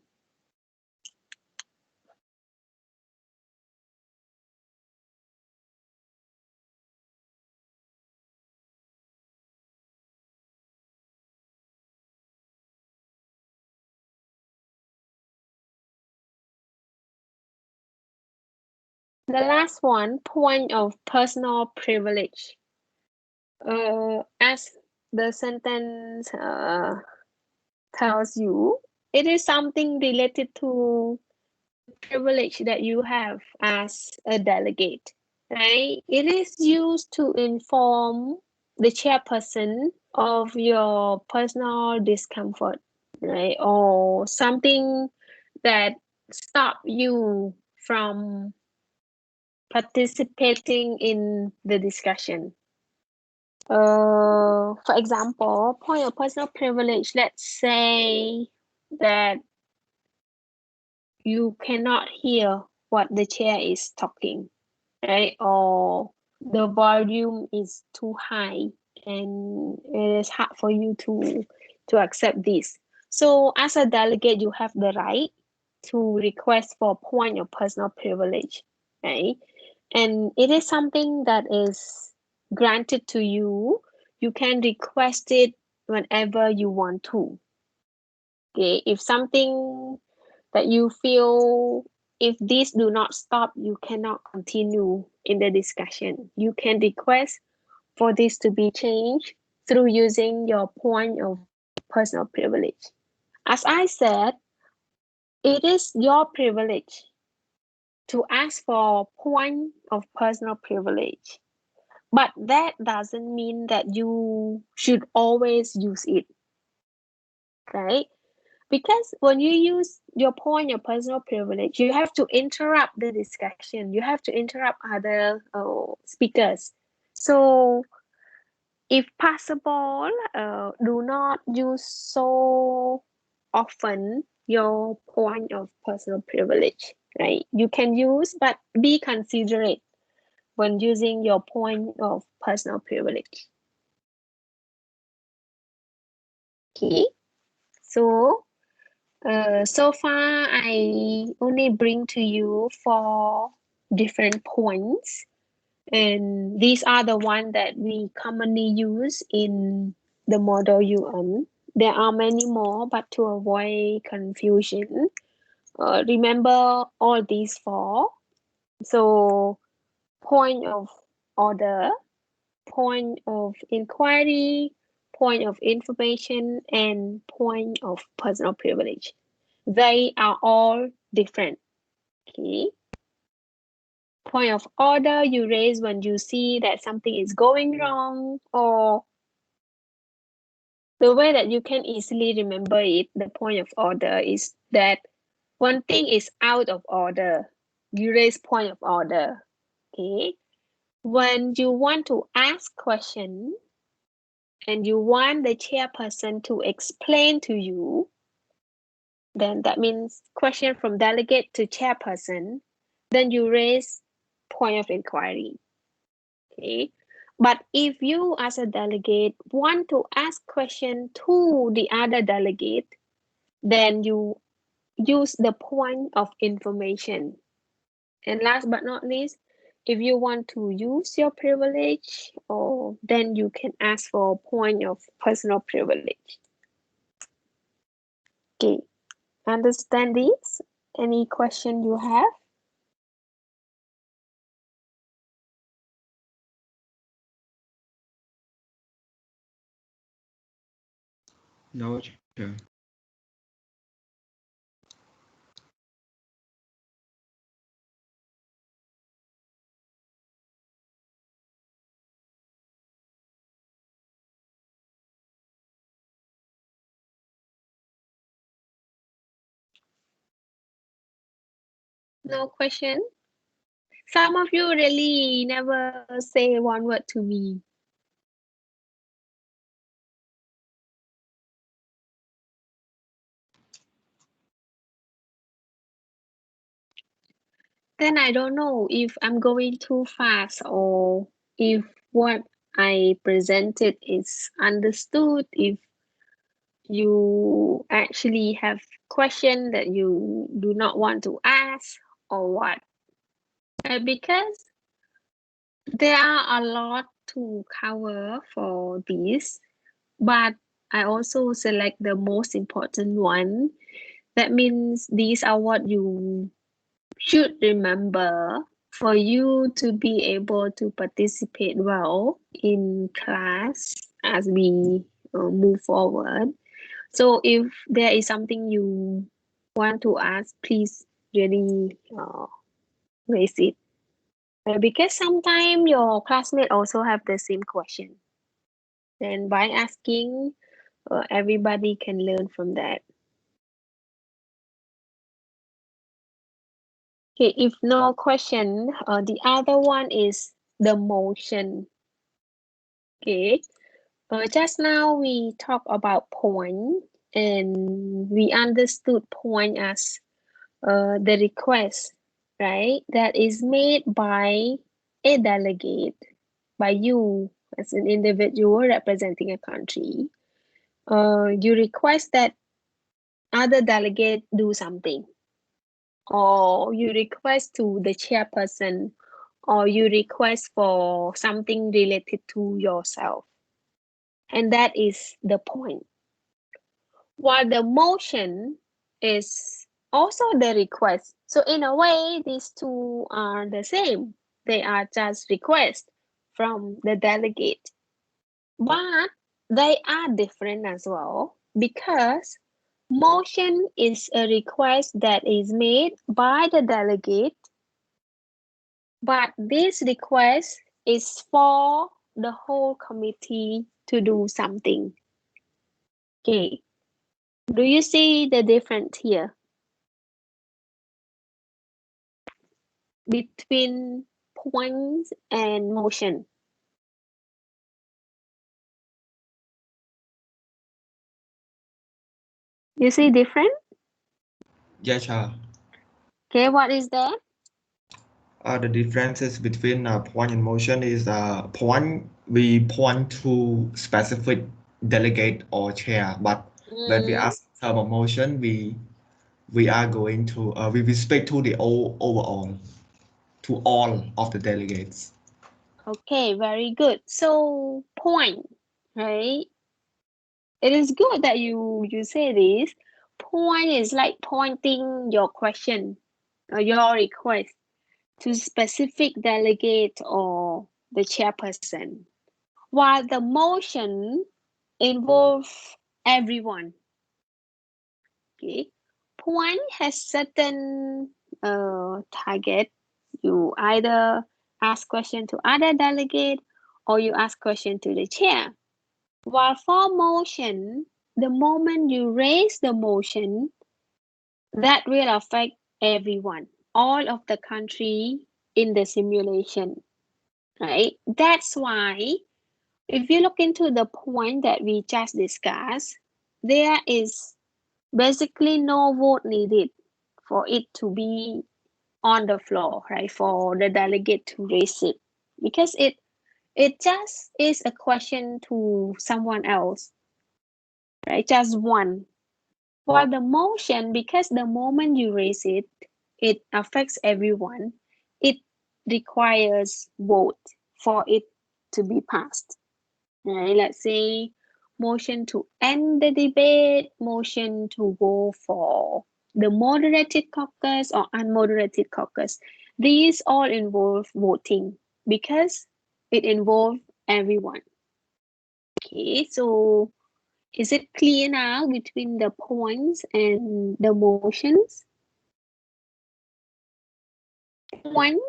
The last one, point of personal privilege. As the sentence tells you, it is something related to privilege that you have as a delegate, right? It is used to inform the chairperson of your personal discomfort, right? Or something that stop you from participating in the discussion. For example, point of personal privilege, let's say that you cannot hear what the chair is talking, right? Or the volume is too high and it is hard for you to accept this. So as a delegate, you have the right to request for point of personal privilege, right? And it is something that is granted to you. You can request it whenever you want to. Okay, if something that you feel, if these do not stop, you cannot continue in the discussion. You can request for this to be changed through using your point of personal privilege. As I said, it is your privilege to ask for point of personal privilege, but that doesn't mean that you should always use it, right? Because when you use your point, your personal privilege, you have to interrupt the discussion. You have to interrupt other speakers. So, if possible, do not use so often your point of personal privilege, right? You can use, but be considerate when using your point of personal privilege. Okay, so so far, I only bring to you 4 different points, and these are the ones that we commonly use in the model UN. There are many more, but to avoid confusion, remember all these 4. So, point of order, point of inquiry, point of information, and point of personal privilege. They are all different. Okay. Point of order you raise when you see that something is going wrong, or the way that you can easily remember it, the point of order is that one thing is out of order. You raise point of order. Okay. When you want to ask question and you want the chairperson to explain to you, then that means question from delegate to chairperson, then you raise point of inquiry. Okay. But if you as a delegate want to ask question to the other delegate, then you use the point of information. And last but not least, If you want to use your privilege, or then you can ask for a point of personal privilege. Okay, understand this? Any question you have? No, sure. No question? Some of you really never say one word to me. Then I don't know if I'm going too fast or if what I presented is understood, if you actually have question that you do not want to ask or what. Because there are a lot to cover for this, but I also select the most important one. That means these are what you should remember for you to be able to participate well in class as we move forward. So if there is something you want to ask, please really raise it. Because sometimes your classmate also have the same question. And by asking, everybody can learn from that. Okay, if no question, the other one is the motion. Okay, just now we talked about point and we understood point as the request, right? That is made by a delegate, by you as an individual representing a country. You request that other delegate do something, or you request to the chairperson, or you request for something related to yourself. And that is the point. While the motion is also the request. So in a way, these two are the same. They are just requests from the delegate. But they are different as well because motion is a request that is made by the delegate, but this request is for the whole committee to do something. Okay. Do you see the difference here between points and motion? You see different? Yes, Okay, what is that? the differences between point and motion is point, we point to specific delegate or chair, but when we ask term of motion, we are going to we speak to the overall, to all of the delegates. Okay, very good. So point, right? It is good that you say this. Point is like pointing your question or your request to specific delegate or the chairperson. While the motion involves everyone. Okay, point has certain target. You either ask question to other delegate or you ask question to the chair. While for motion, the moment you raise the motion, that will affect everyone, all of the country in the simulation, right? That's why if you look into the point that we just discussed, there is basically no vote needed for it to be on the floor, right? For the delegate to raise it, because it just is a question to someone else, right? Just one. While the motion, because the moment you raise it, it affects everyone. It requires vote for it to be passed. Right? Let's say motion to end the debate, motion to go for the moderated caucus or unmoderated caucus. These all involve voting because it involves everyone. Okay, so is it clear now between the points and the motions? One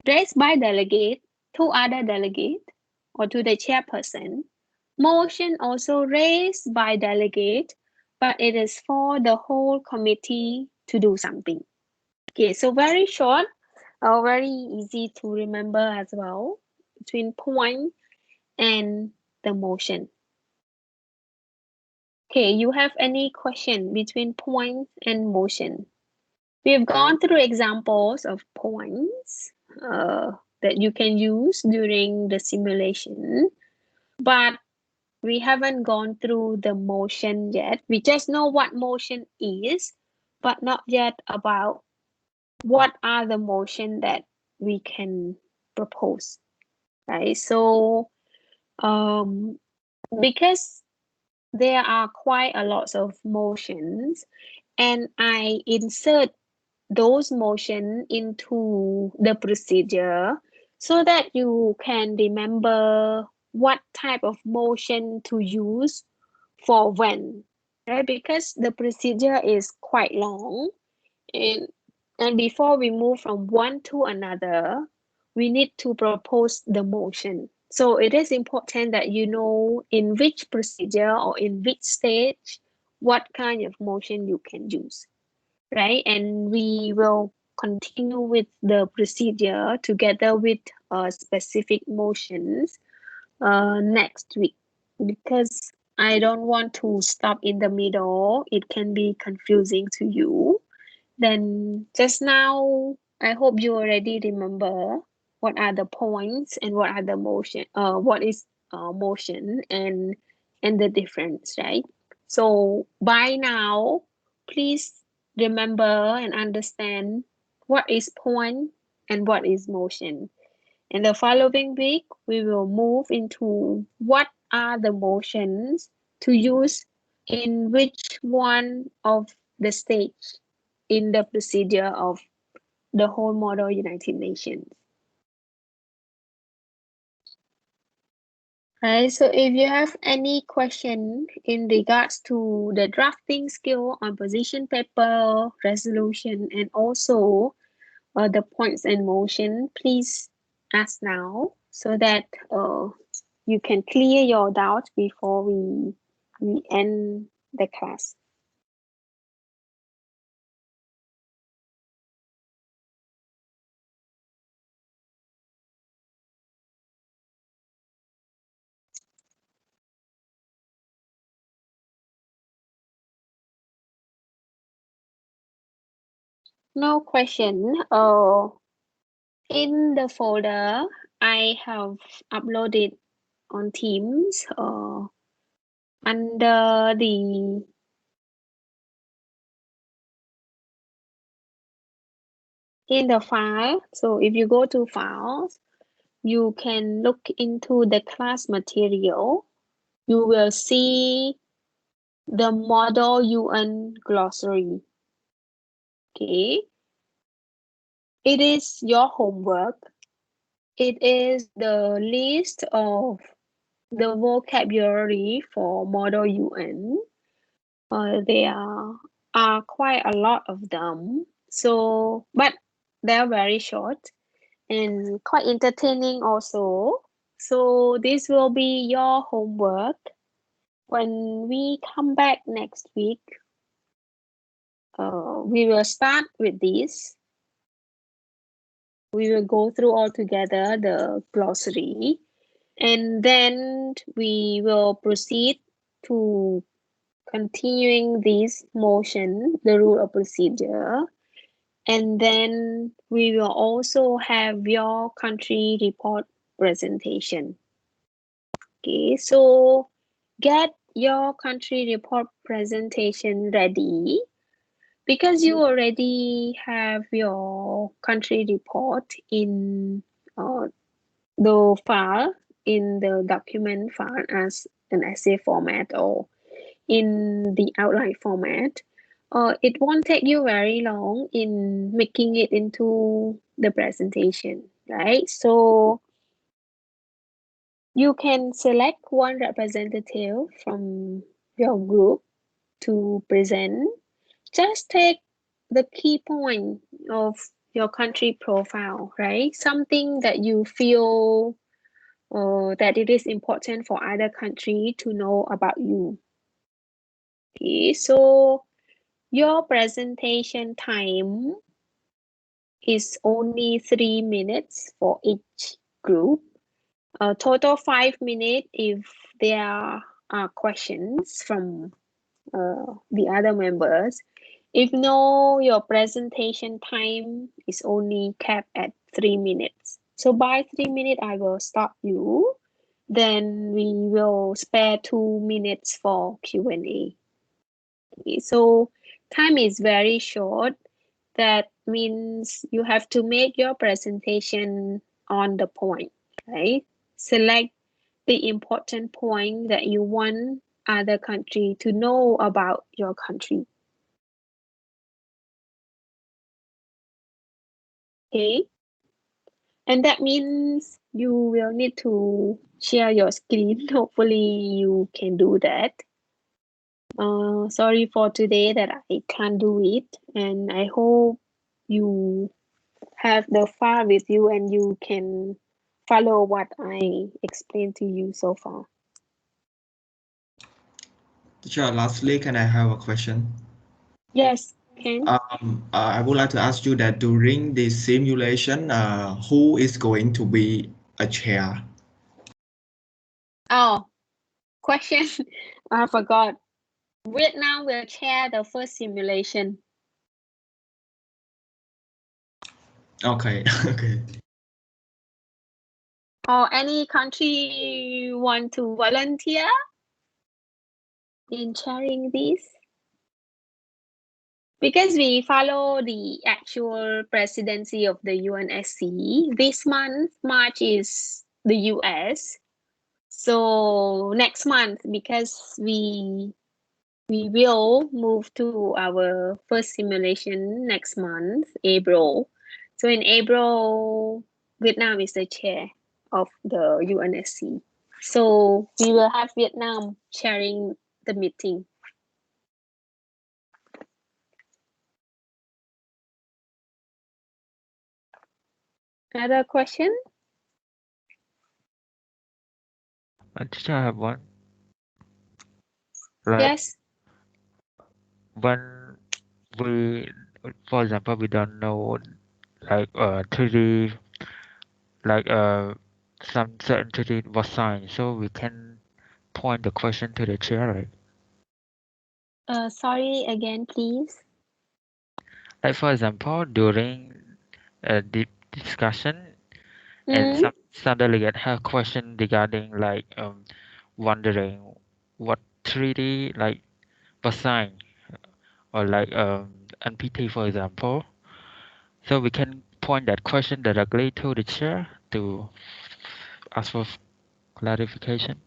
raised by delegate to other delegate or to the chairperson. Motion also raised by delegate, but it is for the whole committee to do something. Okay, so very short, very easy to remember as well between point and the motion. Okay, you have any question between point and motion? We've gone through examples of points that you can use during the simulation, but we haven't gone through the motion yet. We just know what motion is, but not yet about what are the motion that we can propose, right? So because there are quite a lot of motions, and I insert those motion into the procedure so that you can remember what type of motion to use for when, right? Because the procedure is quite long, and before we move from one to another, we need to propose the motion. So it is important that you know in which procedure or in which stage what kind of motion you can use, right? And we will continue with the procedure together with specific motions next week, because I don't want to stop in the middle. It can be confusing to you. Then just now, I hope you already remember what are the points and what are the motion. What is motion and the difference, right? So by now, please remember and understand what is point and what is motion. In the following week, we will move into what are the motions to use in which one of the stage in the procedure of the whole model United Nations. Right, so if you have any question in regards to the drafting skill on position paper, resolution, and also the points and motion, please ask now so that you can clear your doubts before we end the class. No question. In the folder, I have uploaded on Teams under the in the file. So if you go to files, you can look into the class material. You will see the model UN glossary. Okay. It is your homework. It is the list of the vocabulary for model UN. There are quite a lot of them. So, but they're very short and quite entertaining also. So this will be your homework. When we come back next week, we will start with this. We will go through all together the glossary, and then we will proceed to continuing this motion, the rule of procedure. And then we will also have your country report presentation. Okay, so get your country report presentation ready, because you already have your country report in the file, in the document file as an essay format or in the outline format, it won't take you very long in making it into the presentation, right? So you can select one representative from your group to present. Just take the key point of your country profile, right? Something that you feel that it is important for other country to know about you. Okay, so your presentation time is only 3 minutes for each group. Total 5 minutes if there are questions from the other members. If no, your presentation time is only capped at 3 minutes. So by 3 minutes, I will stop you. Then we will spare 2 minutes for Q&A. Okay, so time is very short. That means you have to make your presentation on the point, right? Select the important point that you want other country to know about your country. Okay, and that means you will need to share your screen. Hopefully you can do that. Sorry for today that I can't do it, and I hope you have the file with you and you can follow what I explained to you so far. Teacher, lastly, can I have a question? Yes, Ken. I would like to ask you that during the simulation, who is going to be a chair? Oh, question. I forgot. Vietnam will chair the first simulation. Okay, okay. Or any country want to volunteer in chairing this? Because we follow the actual presidency of the UNSC, this month, March is the US. So next month, because we will move to our first simulation next month, April. So in April, Vietnam is the chair of the UNSC. So we will have Vietnam chairing the meeting. Another question? Teacher, I have one. Like Yes. when we, for example, we don't know like 3D, like some certain 3D was signed, so we can point the question to the chair, right? Sorry again, please. Like for example, during a deep discussion, and Mm, some delegate have question regarding like wondering what 3D like was signed or like NPT for example. So we can point that question directly to the chair to ask for clarification.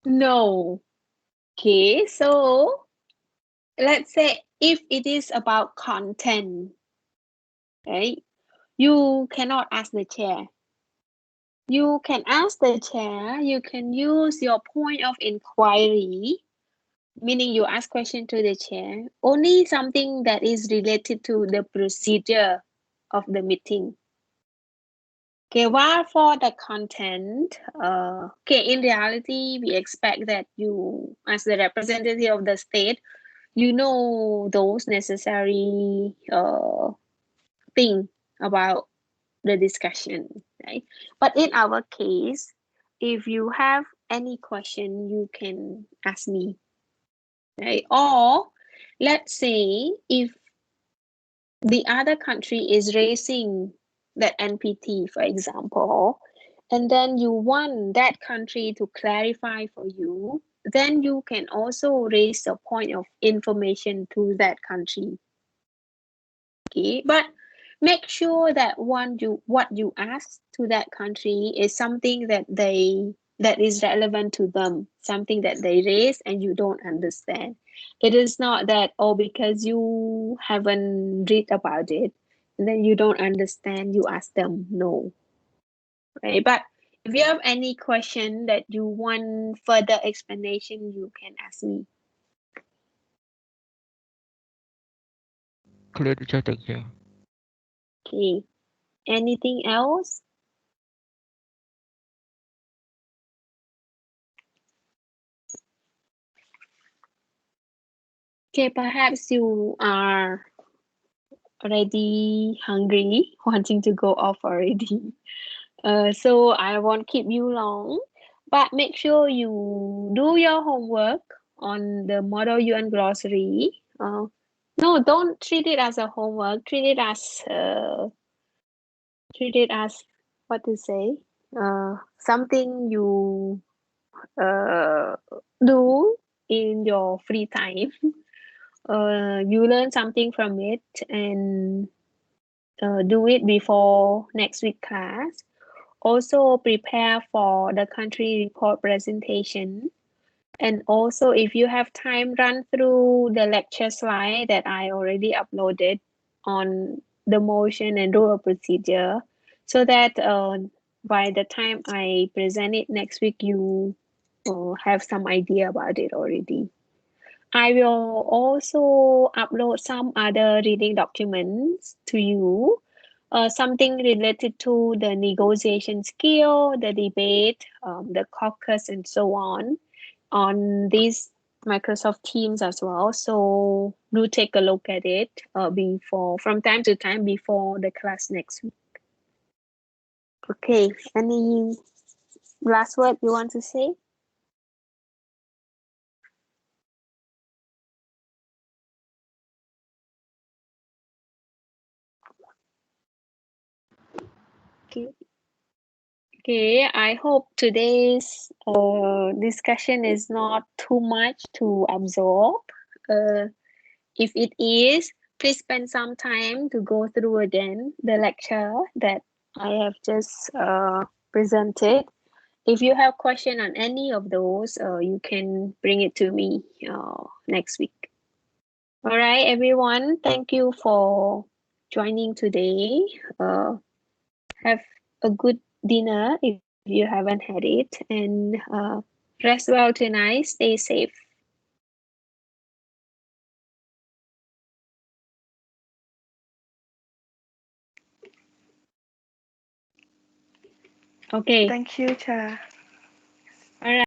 no. Okay, so let's say if it is about content, right? You cannot ask the chair. You can ask the chair, you can use your point of inquiry, meaning you ask question to the chair, only something that is related to the procedure of the meeting. Okay, while for the content, okay, in reality, we expect that you, as the representative of the state, you know those necessary thing about the discussion, right? But in our case, if you have any question, you can ask me, right? Or let's say if the other country is raising that NPT, for example, and then you want that country to clarify for you, then you can also raise a point of information to that country. Okay, but make sure that what you ask to that country is something that is relevant to them, something that they raise and you don't understand. It is not that, oh, because you haven't read about it and then you don't understand, you ask them. No, right? But if you have any question that you want further explanation, you can ask me. Clear teacher, thank you. Okay, anything else? Okay, perhaps you are already hungry, wanting to go off already. So I won't keep you long, but make sure you do your homework on the Model UN glossary. No, don't treat it as a homework. Treat it as what to say. Something you uh, do in your free time. You learn something from it and do it before next week class. Also prepare for the country report presentation. And also if you have time, run through the lecture slide that I already uploaded on the motion and rule of procedure so that by the time I present it next week, you have some idea about it already. I will also upload some other reading documents to you, something related to the negotiation skill, the debate, the caucus, and so on these Microsoft Teams as well. So do take a look at it from time to time before the class next week. Okay, any last word you want to say? Okay. Okay, I hope today's discussion is not too much to absorb. If it is, please spend some time to go through again the lecture that I have just presented. If you have question on any of those, you can bring it to me next week. All right, everyone. Thank you for joining today. Have a good dinner if you haven't had it, and rest well tonight. Stay safe. Okay. Thank you, Cha. All right.